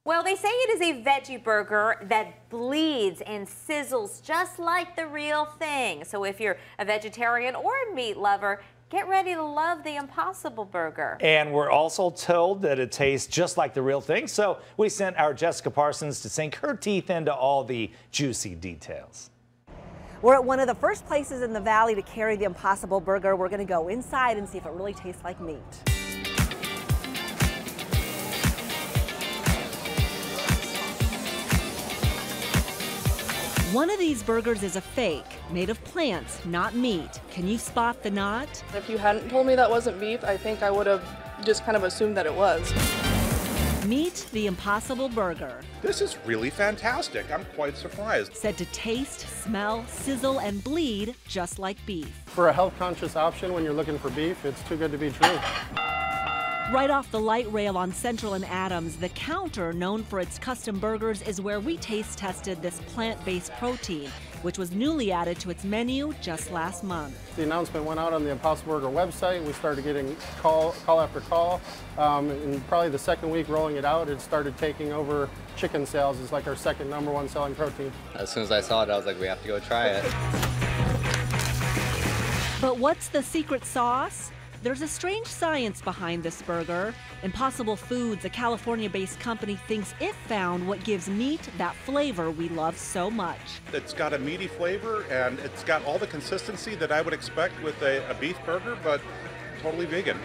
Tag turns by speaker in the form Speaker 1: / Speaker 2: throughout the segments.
Speaker 1: Well, they say it is a veggie burger that bleeds and sizzles just like the real thing. So if you're a vegetarian or a meat lover, get ready to love the Impossible Burger.
Speaker 2: And we're also told that it tastes just like the real thing. So we sent our Jessica Parsons to sink her teeth into all the juicy details.
Speaker 3: We're at one of the first places in the valley to carry the Impossible Burger. We're going to go inside and see if it really tastes like meat. One of these burgers is a fake, made of plants, not meat. Can you spot the knot?
Speaker 4: If you hadn't told me that wasn't beef, I think I would have just kind of assumed that it was.
Speaker 3: Meet the Impossible Burger.
Speaker 5: This is really fantastic. I'm quite surprised.
Speaker 3: Said to taste, smell, sizzle, and bleed just like beef.
Speaker 6: For a health-conscious option when you're looking for beef, it's too good to be true.
Speaker 3: Right off the light rail on Central and Adams, the Counter, known for its custom burgers, is where we taste tested this plant-based protein, which was newly added to its menu just last month.
Speaker 6: The announcement went out on the Impossible Burger website. We started getting call after call. And probably the second week rolling it out, it started taking over chicken sales. It's like our second #1 selling protein.
Speaker 7: As soon as I saw it, I was like, we have to go try it.
Speaker 3: But what's the secret sauce? There's a strange science behind this burger. Impossible Foods, a California-based company, thinks it found what gives meat that flavor we love so much.
Speaker 5: It's got a meaty flavor and it's got all the consistency that I would expect with a beef burger, but totally vegan.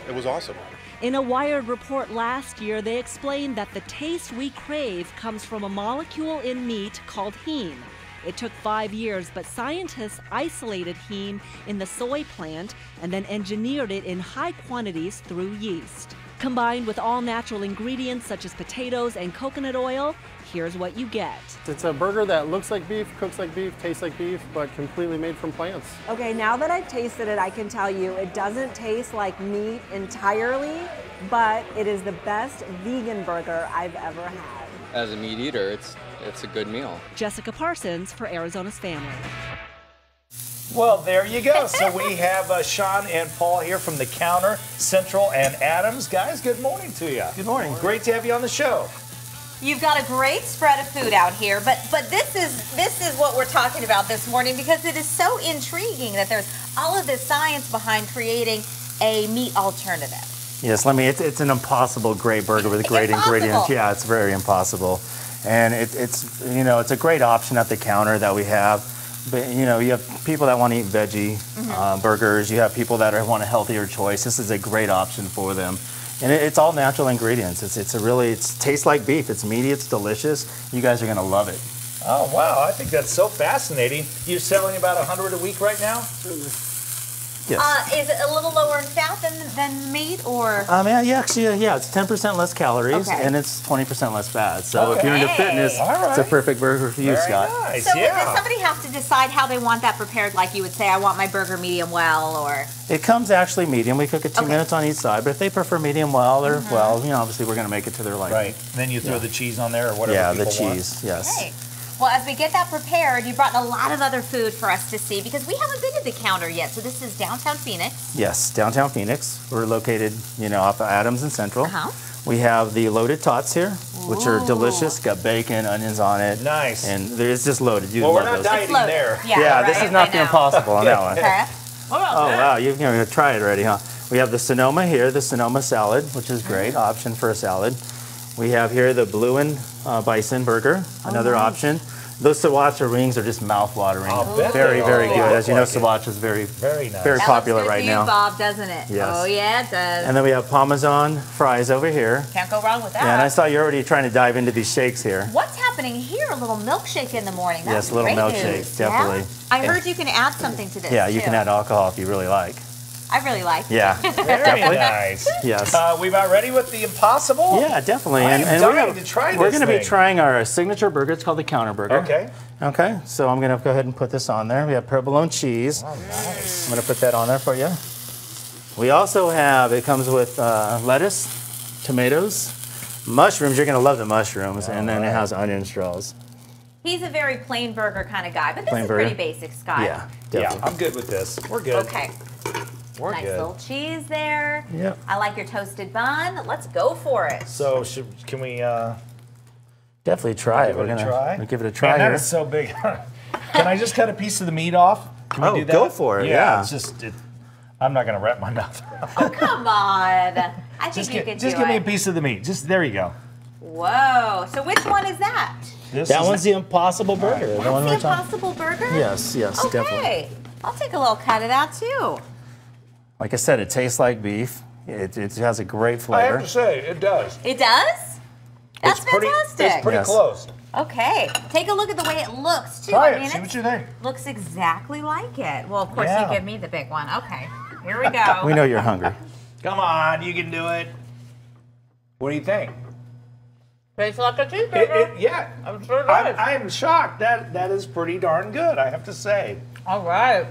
Speaker 5: It was awesome.
Speaker 3: In a Wired report last year, they explained that the taste we crave comes from a molecule in meat called heme. It took 5 years, but scientists isolated heme in the soy plant and then engineered it in high quantities through yeast. Combined with all natural ingredients such as potatoes and coconut oil, here's what you get.
Speaker 6: It's a burger that looks like beef, cooks like beef, tastes like beef, but completely made from plants.
Speaker 3: Okay, now that I've tasted it, I can tell you it doesn't taste like meat entirely, but it is the best vegan burger I've ever had.
Speaker 7: As a meat eater, it's a good meal.
Speaker 3: Jessica Parsons for Arizona's Family.
Speaker 2: Well, there you go. So we have Sean and Paul here from the Counter, Central and Adams. Guys, good morning to you.
Speaker 6: Good morning.
Speaker 2: Great to have you on the show.
Speaker 1: You've got a great spread of food out here, but this is what we're talking about this morning because it is so intriguing that there's all of this science behind creating a meat alternative.
Speaker 8: Yes, it's an impossible great burger with great ingredients. Yeah, it's very impossible. And it's a great option at the counter that we have. But you have people that want to eat veggie burgers. You have people that want a healthier choice. This is a great option for them. And it's all natural ingredients. It tastes like beef. It's meaty, it's delicious. You guys are gonna love it.
Speaker 2: Oh wow, I think that's so fascinating. You're selling about 100 a week right now?
Speaker 8: Yes.
Speaker 1: Is it a little lower in fat than meat, or?
Speaker 8: Yeah, it's 10% less calories and it's 20% less fat. So if you're into fitness, it's a perfect burger for you, Scott.
Speaker 2: Nice.
Speaker 1: So does somebody have to decide how they want that prepared? Like you would say, I want my burger medium well, or?
Speaker 8: It comes actually medium. We cook it 2 minutes on each side, but if they prefer medium well or well, obviously we're going to make it to their liking.
Speaker 2: Right. And then you throw the cheese on there or whatever.
Speaker 8: Yeah,
Speaker 2: people
Speaker 8: the cheese.
Speaker 2: want.
Speaker 8: Yes.
Speaker 1: Okay. Well, as we get that prepared, you brought a lot of other food for us to see because we haven't been to the Counter yet. So this is downtown Phoenix.
Speaker 8: Yes, downtown Phoenix. We're located, off of Adams and Central. We have the loaded tots here, which are delicious. Got bacon, onions on it.
Speaker 2: Nice.
Speaker 8: And it's just loaded.
Speaker 2: Well, we're not dieting there.
Speaker 8: Yeah, right? This is not the Impossible on that one.
Speaker 1: Okay.
Speaker 8: Oh, wow, you're going to try it already, huh? We have the Sonoma here, the Sonoma salad, which is great option for a salad. We have here the Blue and Bison burger, another option. Those sriracha rings are just mouth-watering. Very, very good. As you know, sriracha is very
Speaker 2: nice.
Speaker 8: Very popular right
Speaker 1: now.
Speaker 8: now.
Speaker 1: Bob, doesn't it?
Speaker 8: Yes.
Speaker 1: Oh yeah, it does.
Speaker 8: And then we have Parmesan fries over here.
Speaker 1: Can't go wrong with that.
Speaker 8: Yeah, and I saw you're already trying to dive into these shakes here.
Speaker 1: What's happening here? A little milkshake in the morning. That's
Speaker 8: yes, a little milkshake,
Speaker 1: news.
Speaker 8: definitely.
Speaker 1: Yeah? I heard you can add something to this.
Speaker 8: Yeah, you
Speaker 1: too.
Speaker 8: can add alcohol if you really like.
Speaker 1: I really like it.
Speaker 8: Yeah.
Speaker 2: Very nice.
Speaker 8: Yes.
Speaker 2: We about ready with the Impossible?
Speaker 8: Yeah, definitely.
Speaker 2: I am dying to try this
Speaker 8: We're going to be
Speaker 2: thing.
Speaker 8: trying our signature burger. It's called the Counter Burger.
Speaker 2: Okay.
Speaker 8: Okay, so I'm going to go ahead and put this on there. We have provolone cheese.
Speaker 2: Oh, nice.
Speaker 8: I'm going to put that on there for you. We also have, it comes with lettuce, tomatoes, mushrooms. You're going to love the mushrooms. And then it has onion straws.
Speaker 1: He's a very plain burger kind of guy, but this
Speaker 8: Plain
Speaker 1: is
Speaker 8: burger?
Speaker 1: pretty basic, Scott.
Speaker 8: Yeah,
Speaker 2: Yeah,
Speaker 8: definitely.
Speaker 2: I'm good with this. We're good.
Speaker 1: Okay.
Speaker 2: We're
Speaker 1: Nice
Speaker 2: good.
Speaker 1: little cheese there.
Speaker 8: Yep.
Speaker 1: I like your toasted bun. Let's go for it.
Speaker 2: So can we
Speaker 8: Definitely try it.
Speaker 2: Give it a try.
Speaker 8: We'll give it a try
Speaker 2: Man,
Speaker 8: here.
Speaker 2: that is so big. Can I just cut a piece of the meat off? Can we do that?
Speaker 8: Go for it. Yeah.
Speaker 2: It's just, I'm not going to wrap my mouth around.
Speaker 1: Oh, come on. I think
Speaker 2: Just
Speaker 1: you could do it.
Speaker 2: Just give me a piece of the meat. Just there you go.
Speaker 1: Whoa. So which one is that?
Speaker 8: That one's the Impossible Burger.
Speaker 1: That's
Speaker 8: The one
Speaker 1: the
Speaker 8: we're talking.
Speaker 1: Impossible Burger?
Speaker 8: Yes, yes,
Speaker 1: Okay.
Speaker 8: definitely.
Speaker 1: I'll take a little cut of that too.
Speaker 8: Like I said, it tastes like beef. It has a great
Speaker 2: I
Speaker 8: flavor.
Speaker 2: have to say, it does.
Speaker 1: It does? That's fantastic.
Speaker 2: It's pretty
Speaker 8: Yes.
Speaker 2: close.
Speaker 1: Okay. Take a look at the way it looks too.
Speaker 2: Try
Speaker 1: I
Speaker 2: it.
Speaker 1: mean,
Speaker 2: See what you think.
Speaker 1: looks exactly like it. Well, of course,
Speaker 2: Yeah.
Speaker 1: you give me the big one. Okay. Here we go.
Speaker 8: We know you're hungry.
Speaker 2: Come on, you can do it. What do you think?
Speaker 1: Tastes like a cheeseburger.
Speaker 2: Yeah.
Speaker 1: I'm sure it does.
Speaker 2: I am shocked. That is pretty darn good, I have to say.
Speaker 1: All right.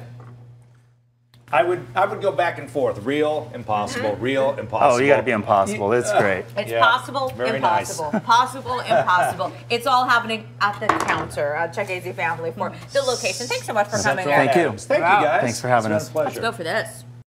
Speaker 2: I would go back and forth. Real, impossible, real, impossible.
Speaker 8: Oh, you got to be Impossible. It's great.
Speaker 1: It's
Speaker 2: Yeah,
Speaker 1: possible,
Speaker 2: very nice.
Speaker 1: impossible. Possible, impossible. It's all happening at the counter at Chuck AZ Family for the location. Thanks so much for coming.
Speaker 2: Central
Speaker 8: Thank you.
Speaker 2: Adams. Thank
Speaker 1: Wow.
Speaker 2: you, guys.
Speaker 8: Thanks for having
Speaker 2: It's
Speaker 8: us.
Speaker 2: been a
Speaker 1: Let's
Speaker 2: pleasure.
Speaker 1: go for this.